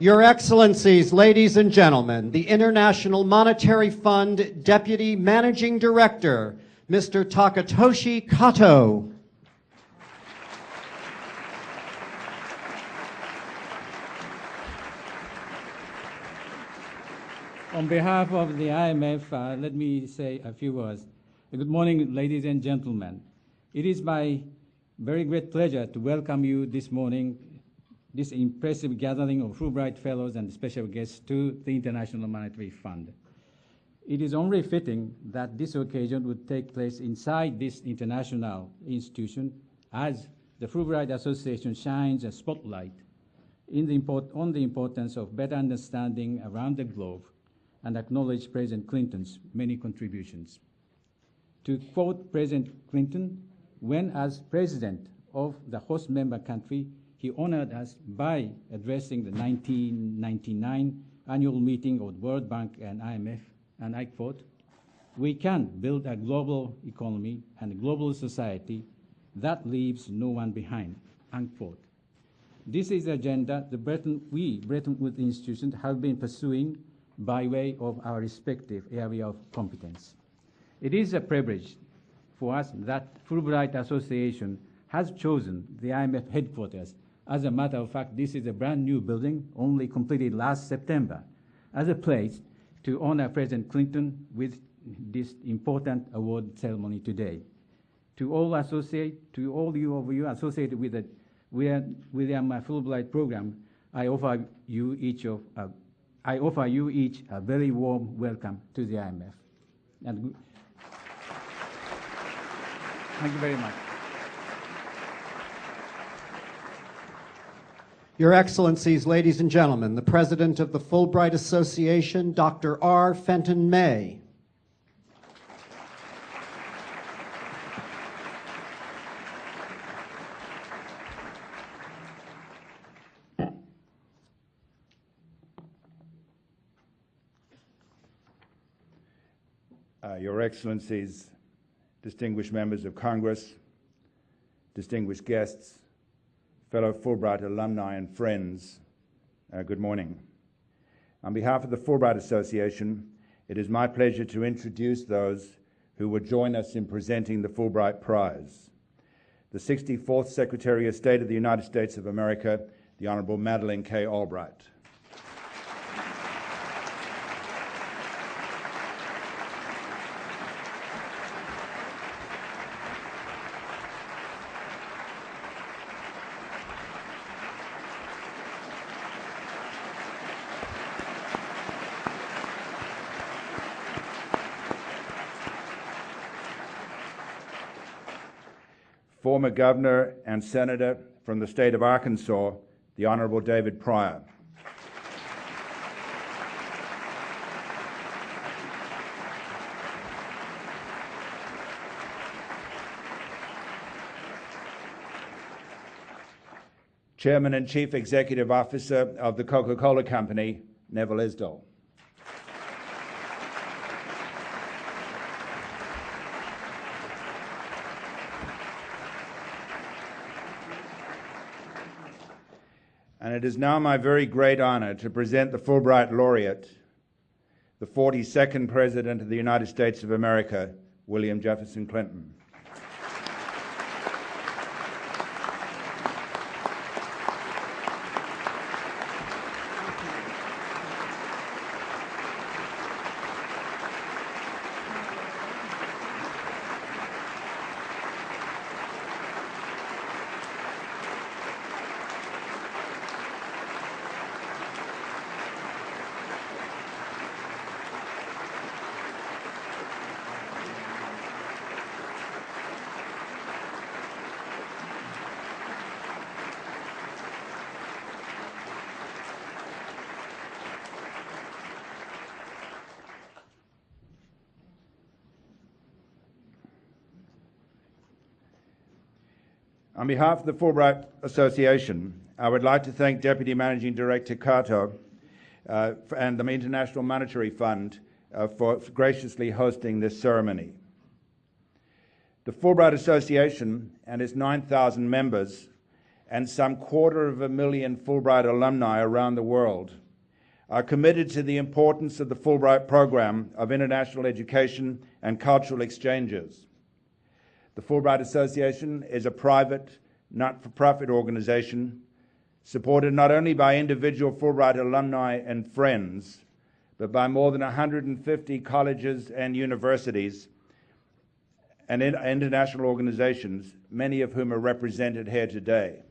Your Excellencies, ladies and gentlemen, the International Monetary Fund Deputy Managing Director, Mr. Takatoshi Kato. On behalf of the IMF, let me say a few words. Good morning, ladies and gentlemen. It is my very great pleasure to welcome you this morning, this impressive gathering of Fulbright Fellows and special guests to the International Monetary Fund. It is only fitting that this occasion would take place inside this international institution as the Fulbright Association shines a spotlight on the importance of better understanding around the globe and acknowledge President Clinton's many contributions. To quote President Clinton, when as president of the host member country, he honored us by addressing the 1999 annual meeting of the World Bank and IMF, and I quote, "We can build a global economy and a global society that leaves no one behind," unquote. This is the agenda the Bretton Woods institutions have been pursuing by way of our respective area of competence. It is a privilege for us that Fulbright Association has chosen the IMF headquarters. As a matter of fact, this is a brand new building, only completed last September, as a place to honor President Clinton with this important award ceremony today. To all you associated with the William Fulbright program, I offer you each a very warm welcome to the IMF. And thank you very much. Your Excellencies, ladies and gentlemen, the President of the Fulbright Association, Dr. R. Fenton May. Your Excellencies, distinguished members of Congress, distinguished guests, fellow Fulbright alumni and friends, good morning. On behalf of the Fulbright Association, it is my pleasure to introduce those who will join us in presenting the Fulbright Prize. The 64th Secretary of State of the United States of America, the Honorable Madeleine K. Albright. Former Governor and Senator from the state of Arkansas, the Honorable David Pryor. Chairman and Chief Executive Officer of the Coca-Cola Company, Neville Isdell. And it is now my very great honor to present the Fulbright Laureate, the 42nd President of the United States of America, William Jefferson Clinton. On behalf of the Fulbright Association, I would like to thank Deputy Managing Director Kato and the International Monetary Fund for graciously hosting this ceremony. The Fulbright Association and its 9,000 members and some 250,000 Fulbright alumni around the world are committed to the importance of the Fulbright program of international education and cultural exchanges. The Fulbright Association is a private, not-for-profit organization supported not only by individual Fulbright alumni and friends, but by more than 150 colleges and universities and international organizations, many of whom are represented here today.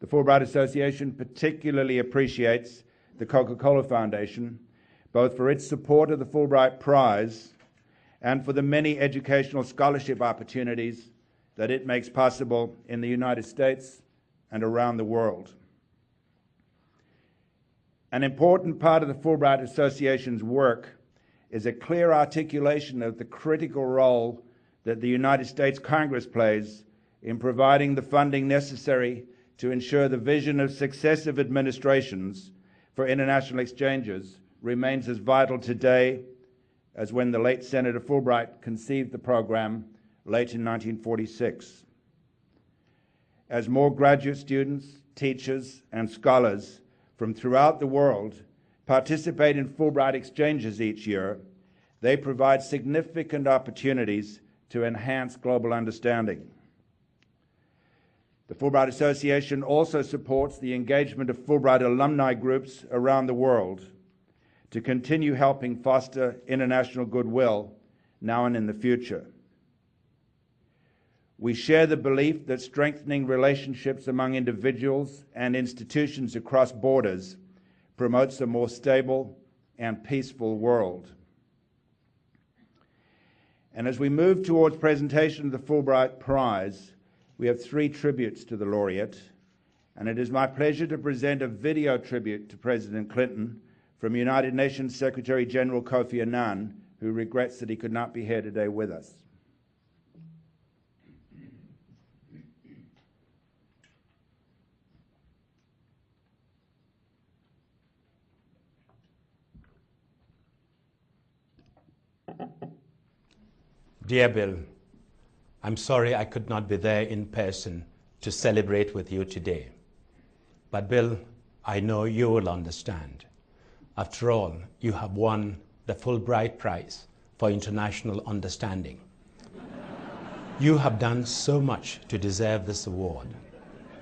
The Fulbright Association particularly appreciates the Coca-Cola Foundation, both for its support of the Fulbright Prize and for the many educational scholarship opportunities that it makes possible in the United States and around the world. An important part of the Fulbright Association's work is a clear articulation of the critical role that the United States Congress plays in providing the funding necessary to ensure the vision of successive administrations for international exchanges remains as vital today as when the late Senator Fulbright conceived the program late in 1946. As more graduate students, teachers, and scholars from throughout the world participate in Fulbright exchanges each year, they provide significant opportunities to enhance global understanding. The Fulbright Association also supports the engagement of Fulbright alumni groups around the world to continue helping foster international goodwill now and in the future. We share the belief that strengthening relationships among individuals and institutions across borders promotes a more stable and peaceful world. And as we move towards presentation of the Fulbright Prize, we have 3 tributes to the laureate, and it is my pleasure to present a video tribute to President Clinton from United Nations Secretary General Kofi Annan, who regrets that he could not be here today with us. Dear Bill, I'm sorry I could not be there in person to celebrate with you today. But Bill, I know you will understand. After all, you have won the Fulbright Prize for International Understanding. You have done so much to deserve this award.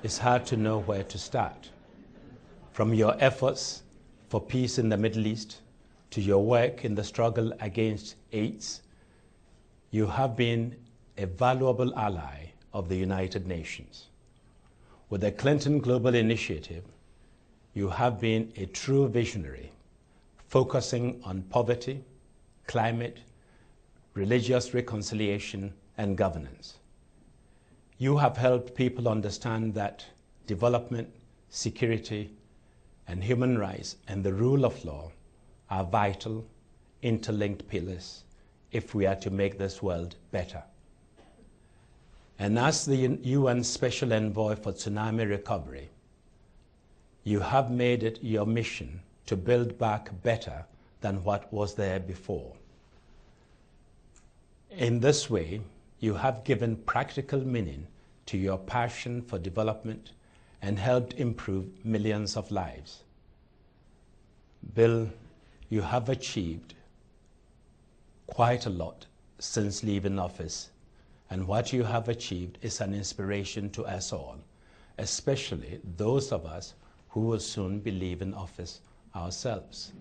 It's hard to know where to start. From your efforts for peace in the Middle East to your work in the struggle against AIDS, you have been a valuable ally of the United Nations. With the Clinton Global Initiative, you have been a true visionary, focusing on poverty, climate, religious reconciliation, and governance. You have helped people understand that development, security, and human rights and the rule of law are vital, interlinked pillars if we are to make this world better. And as the UN Special Envoy for Tsunami Recovery, you have made it your mission to build back better than what was there before. In this way, you have given practical meaning to your passion for development and helped improve millions of lives. Bill, you have achieved quite a lot since leaving office, and what you have achieved is an inspiration to us all, especially those of us who will soon be leaving office ourselves.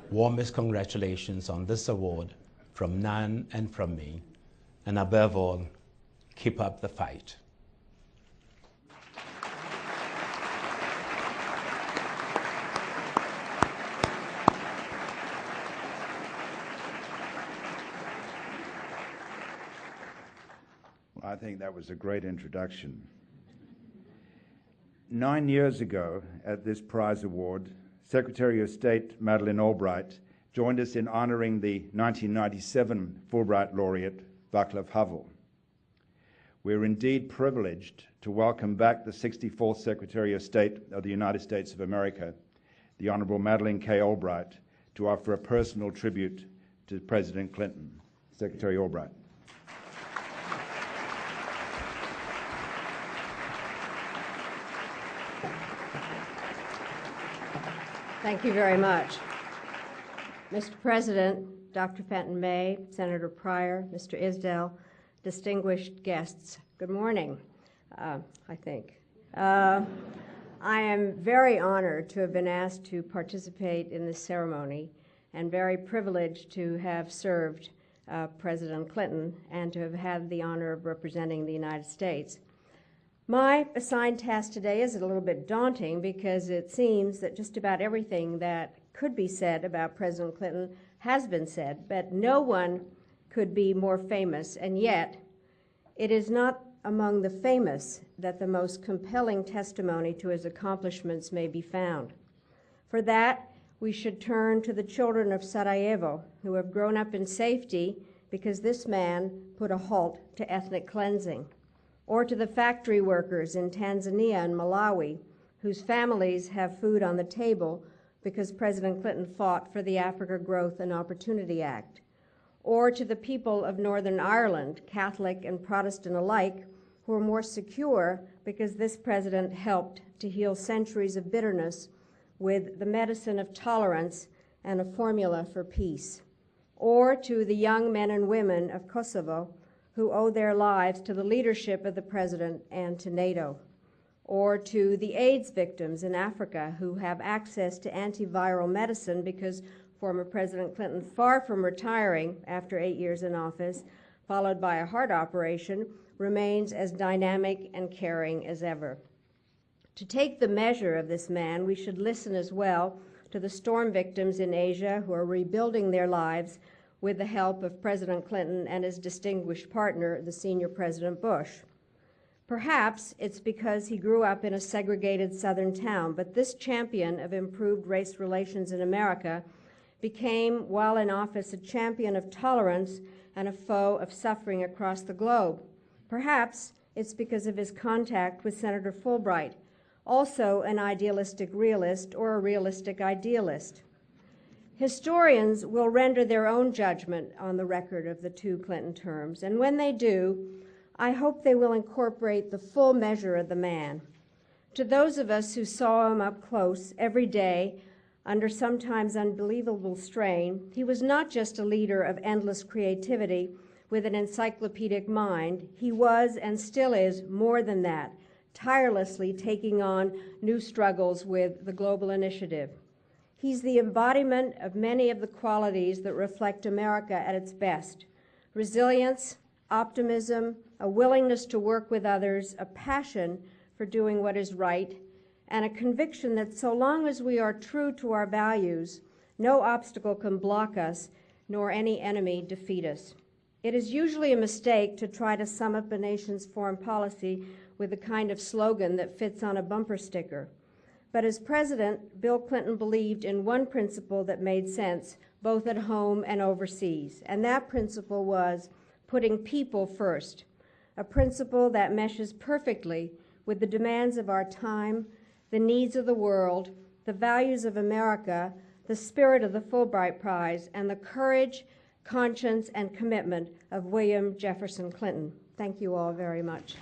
Warmest congratulations on this award from Nan and from me, and above all, keep up the fight. I think that was a great introduction. 9 years ago at this prize award, Secretary of State Madeleine Albright joined us in honoring the 1997 Fulbright laureate, Václav Havel. We're indeed privileged to welcome back the 64th Secretary of State of the United States of America, the Honorable Madeleine K. Albright, to offer a personal tribute to President Clinton. Secretary Albright. Thank you very much. Mr. President, Dr. Fenton May, Senator Pryor, Mr. Isdell, distinguished guests, good morning, I think. I am very honored to have been asked to participate in this ceremony and very privileged to have served President Clinton and to have had the honor of representing the United States. My assigned task today is a little bit daunting because it seems that just about everything that could be said about President Clinton has been said, but no one could be more famous, and yet it is not among the famous that the most compelling testimony to his accomplishments may be found. For that, we should turn to the children of Sarajevo, who have grown up in safety because this man put a halt to ethnic cleansing, or to the factory workers in Tanzania and Malawi, whose families have food on the table because President Clinton fought for the Africa Growth and Opportunity Act, or to the people of Northern Ireland, Catholic and Protestant alike, who are more secure because this president helped to heal centuries of bitterness with the medicine of tolerance and a formula for peace, or to the young men and women of Kosovo who owe their lives to the leadership of the president and to NATO, or to the AIDS victims in Africa who have access to antiviral medicine because former President Clinton, far from retiring after 8 years in office, followed by a heart operation, remains as dynamic and caring as ever. To take the measure of this man, we should listen as well to the storm victims in Asia who are rebuilding their lives with the help of President Clinton and his distinguished partner, the senior President Bush. Perhaps it's because he grew up in a segregated southern town, but this champion of improved race relations in America became, while in office, a champion of tolerance and a foe of suffering across the globe. Perhaps it's because of his contact with Senator Fulbright, also an idealistic realist or a realistic idealist. Historians will render their own judgment on the record of the two Clinton terms, and when they do, I hope they will incorporate the full measure of the man. To those of us who saw him up close every day under sometimes unbelievable strain, he was not just a leader of endless creativity with an encyclopedic mind. He was and still is more than that, tirelessly taking on new struggles with the global initiative. He's the embodiment of many of the qualities that reflect America at its best: resilience, optimism, a willingness to work with others, a passion for doing what is right, and a conviction that so long as we are true to our values, no obstacle can block us, nor any enemy defeat us. It is usually a mistake to try to sum up a nation's foreign policy with the kind of slogan that fits on a bumper sticker. But as president, Bill Clinton believed in one principle that made sense, both at home and overseas, and that principle was putting people first, a principle that meshes perfectly with the demands of our time, the needs of the world, the values of America, the spirit of the Fulbright Prize, and the courage, conscience, and commitment of William Jefferson Clinton. Thank you all very much.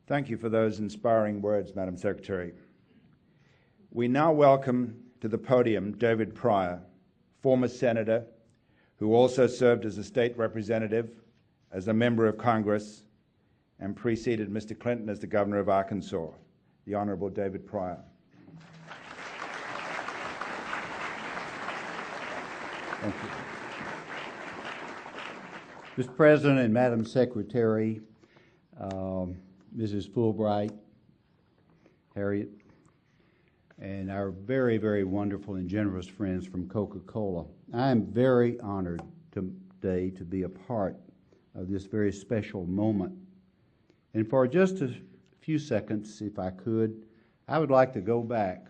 Thank you for those inspiring words, Madam Secretary. We now welcome to the podium David Pryor, former senator, who also served as a state representative, as a member of Congress, and preceded Mr. Clinton as the governor of Arkansas, the Honorable David Pryor. Thank you. Mr. President and Madam Secretary, Mrs. Fulbright, Harriet, and our very, very wonderful and generous friends from Coca-Cola. I am very honored today to be a part of this very special moment. And for just a few seconds, if I could, I would like to go back